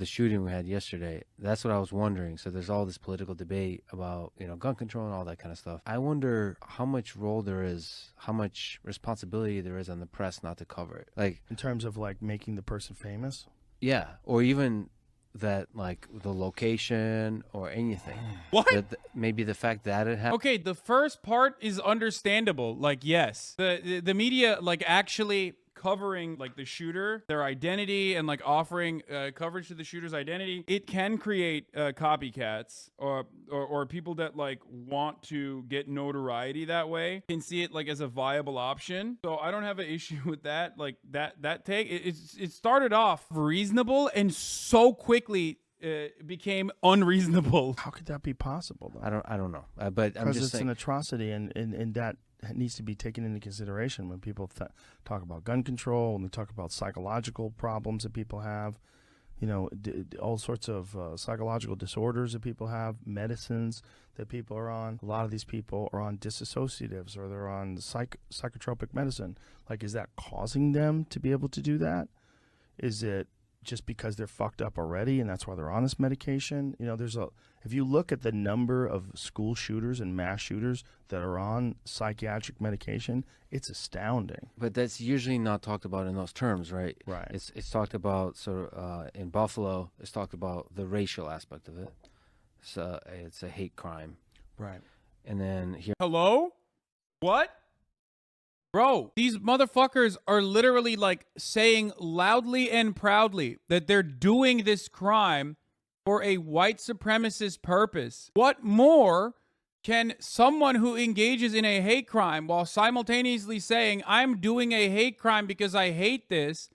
the shooting we had yesterday, that's what I was wondering. So there's all this political debate about, gun control and all that kind of stuff. I wonder how much role there is, how much responsibility there is on the press not to cover it. Like, in terms of like making the person famous? yeah, or even that, like, the location or anything. What? Maybe the fact that it happened. Okay, the first part is understandable. Like, yes, the media, like, actually covering, like, the shooter, their identity, and, like, offering coverage to the shooter's identity, it can create copycats or people that, like, want to get notoriety that way, can see it, like, as a viable option. So I don't have an issue with that. Like, that take, it started off reasonable and so quickly became unreasonable. How could that be possible, though? I don't know. But I'm just saying, an atrocity, and that needs to be taken into consideration when people talk about gun control, and they talk about psychological problems that people have, all sorts of psychological disorders that people have, medicines that people are on. A lot of these people are on disassociatives, or they're on psychotropic medicine. Like, is that causing them to be able to do that? Is it just because they're fucked up already and that's why they're on this medication? If you look at the number of school shooters and mass shooters that are on psychiatric medication, it's astounding. But that's usually not talked about in those terms, right? Right. It's talked about sort of in Buffalo. It's talked about the racial aspect of it. So it's a hate crime. Right. And then here. Hello? What? Bro, these motherfuckers are literally, like, saying loudly and proudly that they're doing this crime for a white supremacist purpose. What more can someone who engages in a hate crime while simultaneously saying, I'm doing a hate crime because I hate this,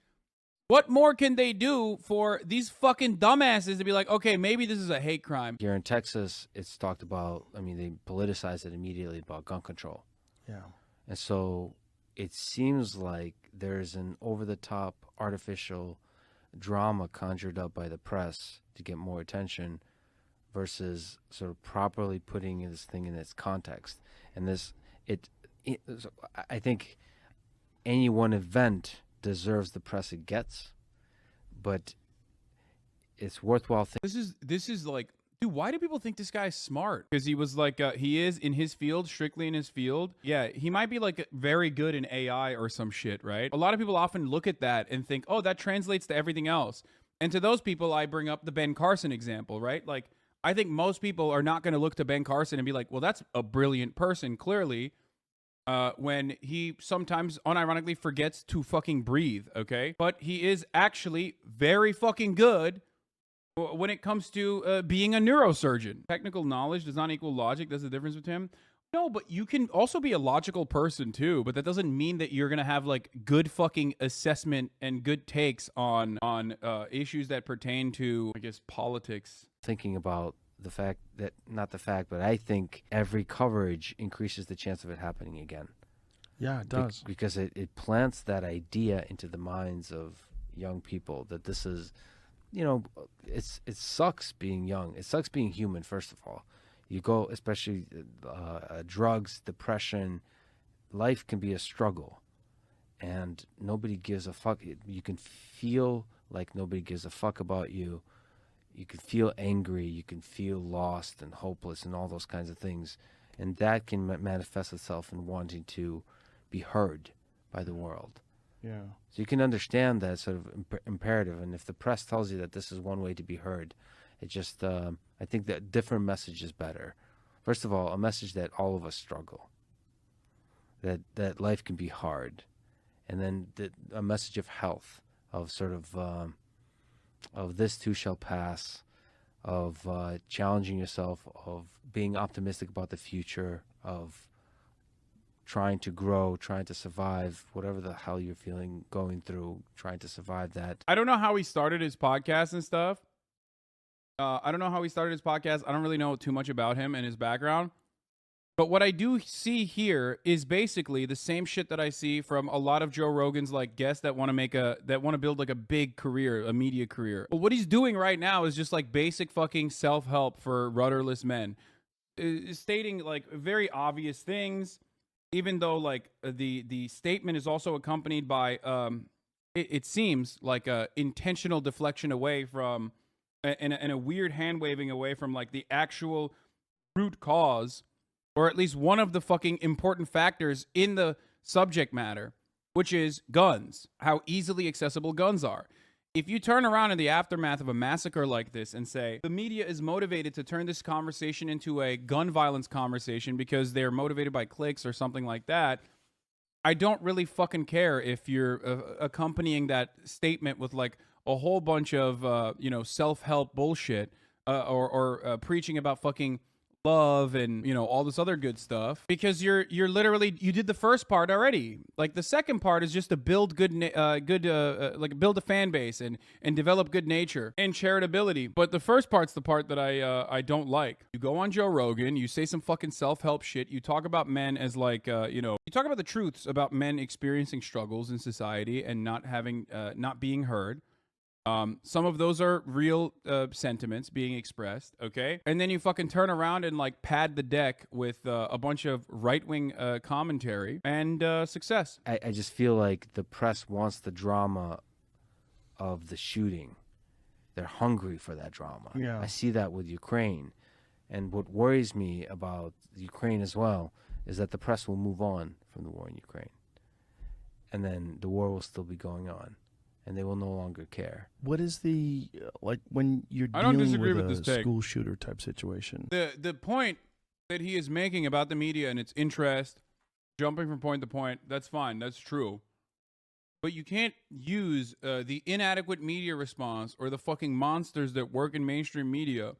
what more can they do for these fucking dumbasses to be like, okay, maybe this is a hate crime? Here in Texas, it's talked about, they politicize it immediately about gun control. Yeah. And so it seems like there's an over-the-top artificial drama conjured up by the press to get more attention versus sort of properly putting this thing in its context. And I think any one event deserves the press it gets, but it's worthwhile. This is like, dude, why do people think this guy's smart? Because he was like, he is in his field, strictly in his field. Yeah, he might be like very good in AI or some shit, right? A lot of people often look at that and think, oh, that translates to everything else. And to those people, I bring up the Ben Carson example, right? Like, I think most people are not going to look to Ben Carson and be like, well, that's a brilliant person, clearly, when he sometimes unironically forgets to fucking breathe, okay? But he is actually very fucking good when it comes to being a neurosurgeon. Technical knowledge does not equal logic. That's the difference with him. No, but you can also be a logical person too, but that doesn't mean that you're going to have like good fucking assessment and good takes on issues that pertain to, I guess, politics. Thinking about the fact that, not the fact, but I think every coverage increases the chance of it happening again. Yeah, it does. Because it plants that idea into the minds of young people that this is, it sucks being young. It sucks being human, first of all. You go, especially drugs, depression, life can be a struggle. And nobody gives a fuck. You can feel like nobody gives a fuck about you. You can feel angry. You can feel lost and hopeless and all those kinds of things. And that can manifest itself in wanting to be heard by the world. Yeah. So you can understand that sort of imperative. And if the press tells you that this is one way to be heard, it just, I think that different message is better. First of all, a message that all of us struggle, that life can be hard. And then a message of health, of sort of this too shall pass, of challenging yourself, of being optimistic about the future, of trying to grow, trying to survive, whatever the hell you're feeling, going through, trying to survive that. I don't know how he started his podcast and stuff. I don't don't really know too much about him and his background. But what I do see here is basically the same shit that I see from a lot of Joe Rogan's like guests that want to build like a big career, a media career. But what he's doing right now is just like basic fucking self-help for rudderless men, stating like very obvious things, even though like the statement is also accompanied by it seems like a intentional deflection away from and a weird hand waving away from like the actual root cause, or at least one of the fucking important factors in the subject matter, which is guns, how easily accessible guns are. If you turn around in the aftermath of a massacre like this and say the media is motivated to turn this conversation into a gun violence conversation because they're motivated by clicks or something like that, I don't really fucking care if you're accompanying that statement with like a whole bunch of self-help bullshit or preaching about fucking love and all this other good stuff, because you're literally, you did the first part already. Like the second part is just to build build a fan base and develop good nature and charitability. But the first part's the part that I don't like. You go on Joe Rogan, you say some fucking self-help shit, you talk about men as like you talk about the truths about men experiencing struggles in society and not being heard. Some of those are real sentiments being expressed, okay? And then you fucking turn around and like pad the deck with a bunch of right-wing commentary and success. I just feel like the press wants the drama of the shooting. They're hungry for that drama. Yeah. I see that with Ukraine. And what worries me about Ukraine as well is that the press will move on from the war in Ukraine. And then the war will still be going on. And they will no longer care. What is the, like, when you're I don't dealing disagree with with a this take. school shooter type situation? The point that he is making about the media and its interest, jumping from point to point, that's fine. That's true. But you can't use the inadequate media response or the fucking monsters that work in mainstream media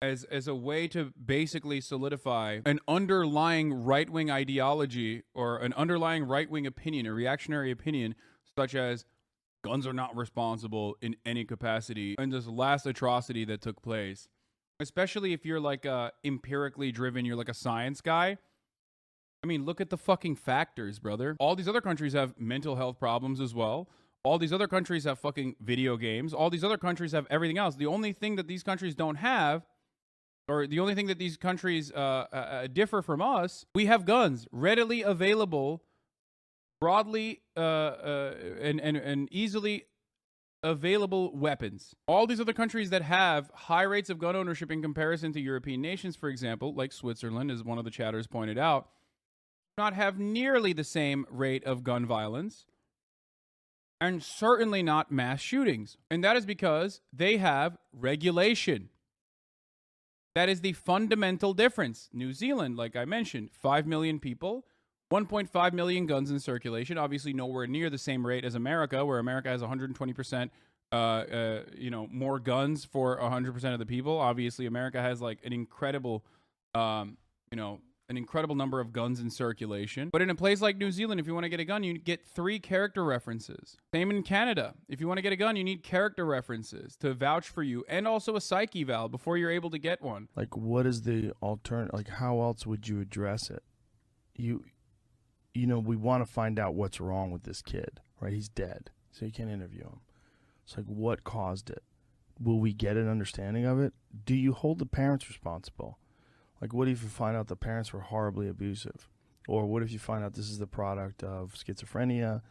as a way to basically solidify an underlying right-wing ideology or an underlying right-wing opinion, a reactionary opinion, such as guns are not responsible in any capacity in this last atrocity that took place. Especially if you're like empirically driven, you're like a science guy. I mean, look at the fucking factors, brother. All these other countries have mental health problems as well. All these other countries have fucking video games. All these other countries have everything else. The only thing that these countries don't have, or the only thing that these countries differ from us, we have guns readily available, broadly and easily available weapons. All these other countries that have high rates of gun ownership in comparison to European nations, for example, like Switzerland, as one of the chatters pointed out, do not have nearly the same rate of gun violence, and certainly not mass shootings. And that is because they have regulation. That is the fundamental difference. New Zealand, like I mentioned, 5 million people, 1.5 million guns in circulation, obviously nowhere near the same rate as America, where America has 120% more guns for 100% of the people. Obviously, America has like an incredible number of guns in circulation. But in a place like New Zealand, if you want to get a gun, you get 3 character references. Same in Canada. If you want to get a gun, you need character references to vouch for you, and also a psych eval before you're able to get one. Like, what is the alternative? Like, how else would you address it? We want to find out what's wrong with this kid, right? He's dead, so you can't interview him. It's like, what caused it? Will we get an understanding of it? Do you hold the parents responsible? Like, what if you find out the parents were horribly abusive? Or what if you find out this is the product of schizophrenia,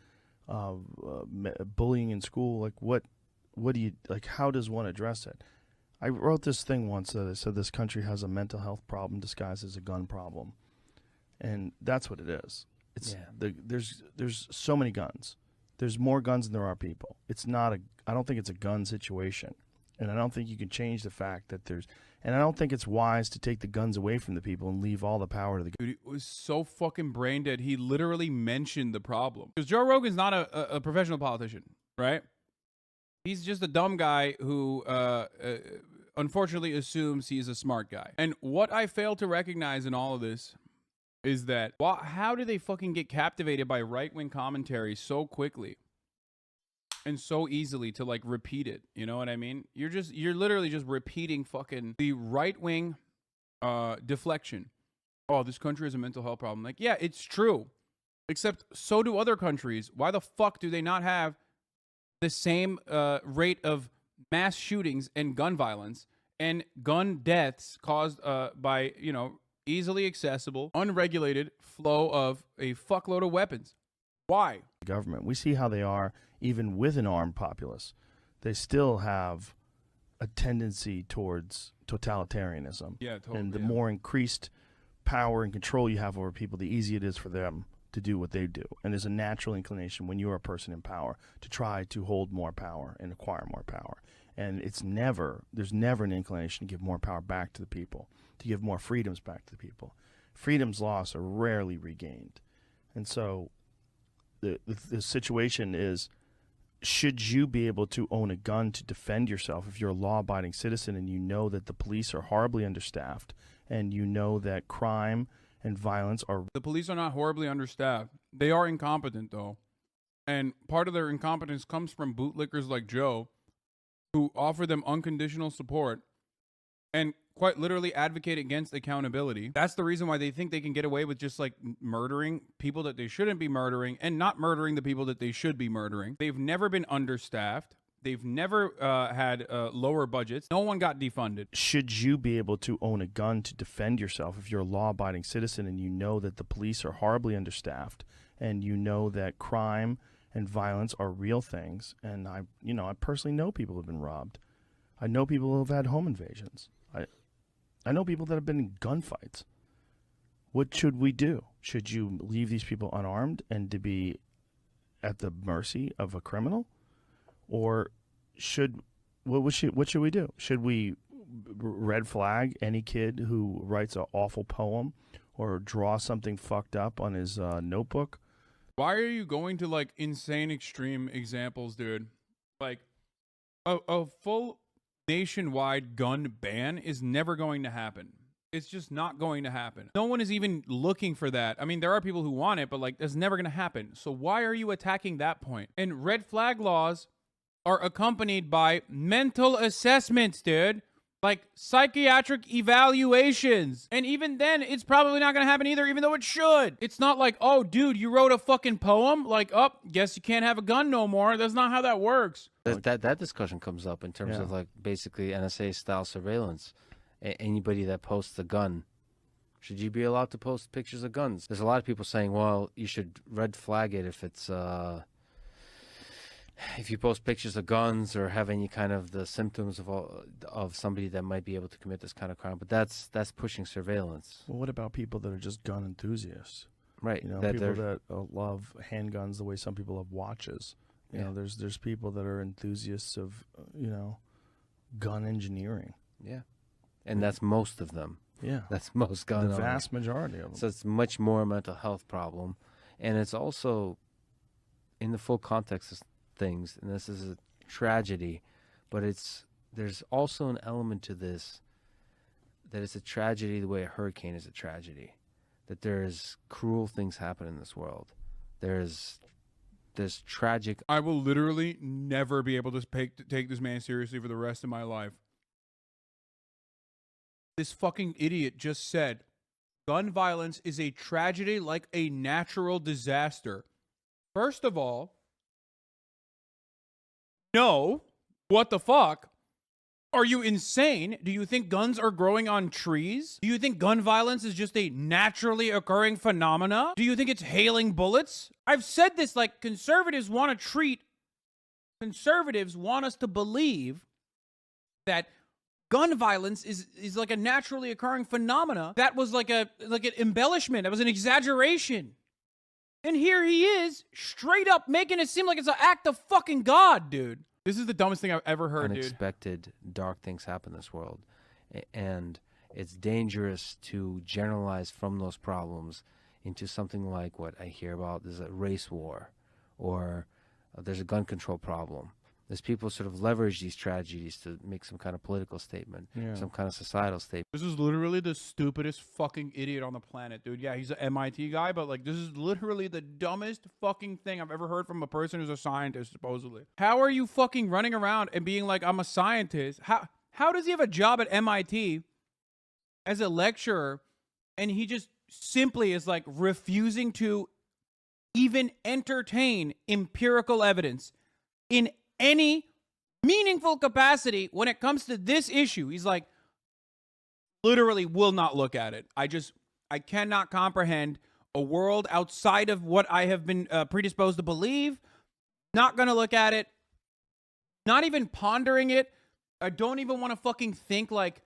bullying in school? Like, what do you, like, how does one address it? I wrote this thing once that I said this country has a mental health problem disguised as a gun problem. And that's what it is. It's there's so many guns. There's more guns than there are people. I don't think it's a gun situation. And I don't think you can change the fact that and I don't think it's wise to take the guns away from the people and leave all the power to the Dude, it was so fucking brain dead. He literally mentioned the problem. Because Joe Rogan's not a professional politician, right? He's just a dumb guy who unfortunately assumes he's a smart guy. And what I fail to recognize in all of this is that, how do they fucking get captivated by right-wing commentary so quickly and so easily to like repeat it? You know what I mean? You're literally just repeating fucking the right-wing deflection. Oh, this country has a mental health problem. Like, yeah, it's true. Except so do other countries. Why the fuck do they not have the same rate of mass shootings and gun violence and gun deaths caused by, easily accessible, unregulated flow of a fuckload of weapons? Why? government? We see how they are even with an armed populace. They still have a tendency towards totalitarianism. Yeah, totally. And the more increased power and control you have over people, the easier it is for them to do what they do. And there's a natural inclination when you're a person in power to try to hold more power and acquire more power. And there's never an inclination to give more power back to the people, to give more freedoms back to the people. Freedoms lost are rarely regained. And so the situation is, should you be able to own a gun to defend yourself if you're a law-abiding citizen and you know that the police are horribly understaffed and you know that crime and violence are... The police are not horribly understaffed. They are incompetent, though. And part of their incompetence comes from bootlickers like Joe, who offer them unconditional support and quite literally advocate against accountability. That's the reason why they think they can get away with just like murdering people that they shouldn't be murdering and not murdering the people that they should be murdering. They've never been understaffed. They've never had lower budgets. No one got defunded. Should you be able to own a gun to defend yourself if you're a law-abiding citizen and you know that the police are horribly understaffed and you know that crime and violence are real things? And I personally know people who have been robbed. I know people who have had home invasions. I know people that have been in gunfights. What should we do? Should you leave these people unarmed and to be at the mercy of a criminal? Or what should we do? Should we red flag any kid who writes an awful poem or draw something fucked up on his notebook? Why are you going to like insane extreme examples, dude? Like a full nationwide gun ban is never going to happen. It's just not going to happen. No one is even looking for that. I mean, there are people who want it, but like that's never going to happen. So why are you attacking that point? And red flag laws are accompanied by mental assessments, dude. Like psychiatric evaluations. And even then, it's probably not going to happen either, even though it should. It's not like, oh, dude, you wrote a fucking poem? Like, oh, guess you can't have a gun no more. That's not how that works. That discussion comes up in terms of like basically NSA-style surveillance. Anybody that posts a gun, should you be allowed to post pictures of guns? There's a lot of people saying, well, you should red flag it if it's... if you post pictures of guns or have any kind of the symptoms of somebody that might be able to commit this kind of crime, but that's pushing surveillance. Well, what about people that are just gun enthusiasts? Right. You know, people that love handguns the way some people love watches. You know, there's people that are enthusiasts of gun engineering. Yeah, and that's most of them. Yeah, that's most gun owners. The vast majority of them. So it's much more a mental health problem, and it's also in the full context of things, and this is a tragedy, but there's also an element to this that it's a tragedy the way a hurricane is a tragedy, that there's cruel things happen in this world. There's tragic... I will literally never be able to take this man seriously for the rest of my life. This fucking idiot just said gun violence is a tragedy like a natural disaster. First of all, no. What the fuck? Are you insane? Do you think guns are growing on trees? Do you think gun violence is just a naturally occurring phenomena? Do you think it's hailing bullets? I've said this, like, conservatives want us to believe that gun violence is like a naturally occurring phenomena. That was like an embellishment. That was an exaggeration. And here he is, straight up making it seem like it's an act of fucking God, dude. This is the dumbest thing I've ever heard, Unexpected, dark things happen in this world. And it's dangerous to generalize from those problems into something like what I hear about. There's a race war, or there's a gun control problem. There's people sort of leverage these tragedies to make some kind of political statement, some kind of societal statement. This is literally the stupidest fucking idiot on the planet, dude. Yeah, he's an MIT guy, but like this is literally the dumbest fucking thing I've ever heard from a person who's a scientist, supposedly. How are you fucking running around and being like, I'm a scientist? How does he have a job at MIT as a lecturer and he just simply is like refusing to even entertain empirical evidence in any meaningful capacity when it comes to this issue? He's like, literally will not look at it. I cannot comprehend a world outside of what I have been predisposed to believe. Not going to look at it. Not even pondering it. I don't even want to fucking think like,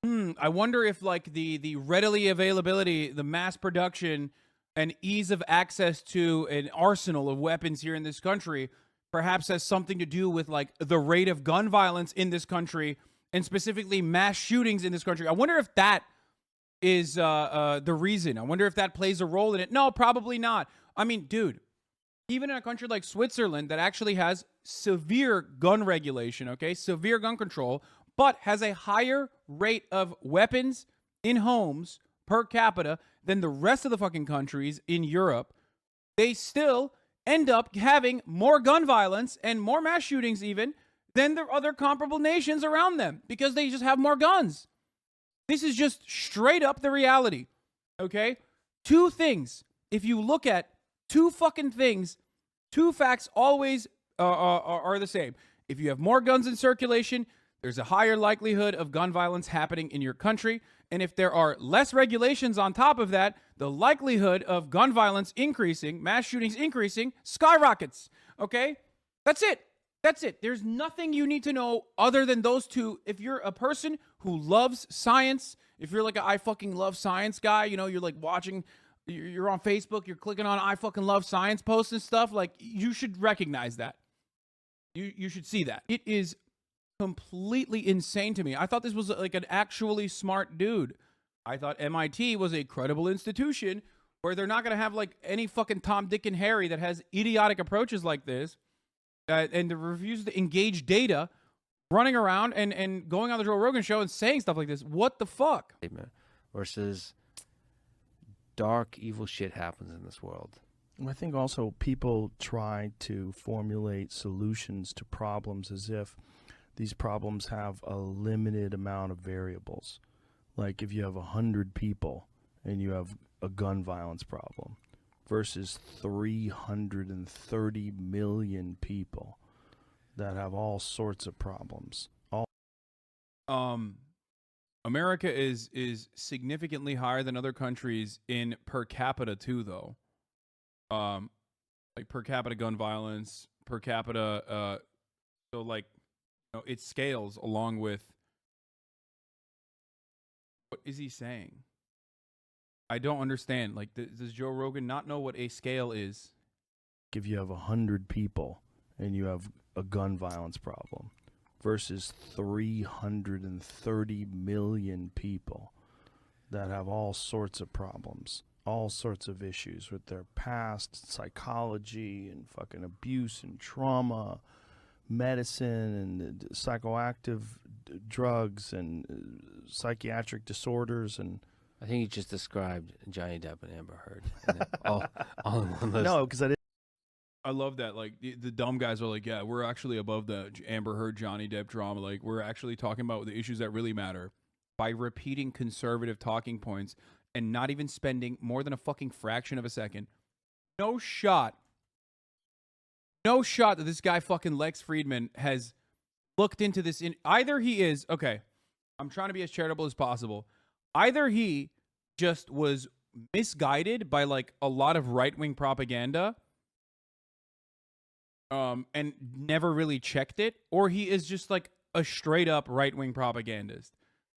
I wonder if like the readily availability, the mass production and ease of access to an arsenal of weapons here in this country perhaps has something to do with like the rate of gun violence in this country and specifically mass shootings in this country. I wonder if that is the reason. I wonder if that plays a role in it. No, probably not. I mean, dude, even in a country like Switzerland that actually has severe gun regulation, okay, severe gun control, but has a higher rate of weapons in homes per capita than the rest of the fucking countries in Europe, they still end up having more gun violence and more mass shootings even than the other comparable nations around them because they just have more guns. This is just straight up the reality, okay? Two things. If you look at two fucking things, two facts always are the same. If you have more guns in circulation, there's a higher likelihood of gun violence happening in your country. And if there are less regulations on top of that, the likelihood of gun violence increasing, mass shootings increasing, skyrockets. Okay? That's it. That's it. There's nothing you need to know other than those two. If you're a person who loves science, if you're like a I fucking love science guy, you know, you're like watching, you're on Facebook, you're clicking on I fucking love science posts and stuff, like you should recognize that. You should see that. It is completely insane to me. I thought this was like an actually smart dude. I thought MIT was a credible institution where they're not going to have like any fucking Tom, Dick, and Harry that has idiotic approaches like this and refuses to engage data running around and going on the Joe Rogan show and saying stuff like this. What the fuck? Versus dark, evil shit happens in this world. I think also people try to formulate solutions to problems as if these problems have a limited amount of variables. Like if you have 100 people and you have a gun violence problem versus 330 million people that have all sorts of problems. America is significantly higher than other countries in per capita too, though. Like per capita gun violence, per capita, so like, you know, it scales along with. What is he saying? I don't understand. Like, does Joe Rogan not know what a scale is? If you have 100 people and you have a gun violence problem versus 330 million people that have all sorts of problems, all sorts of issues with their past, psychology and fucking abuse and trauma, medicine and psychoactive drugs and psychiatric disorders. And I think you just described Johnny Depp and Amber Heard. all in one list. no, because I love that. Like the dumb guys are like, yeah, we're actually above the Amber Heard, Johnny Depp drama. Like we're actually talking about the issues that really matter by repeating conservative talking points and not even spending more than a fucking fraction of a second. No shot that this guy fucking Lex Friedman has looked into this. Either he is, okay, I'm trying to be as charitable as possible. Either he just was misguided by like a lot of right-wing propaganda and never really checked it, or he is just like a straight up right-wing propagandist.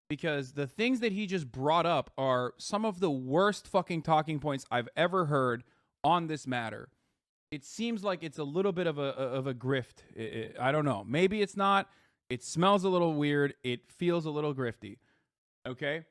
Because the things that he just brought up are some of the worst fucking talking points I've ever heard on this matter. It seems like it's a little bit of a grift. I don't know. Maybe it's not. It smells a little weird. It feels a little grifty. Okay?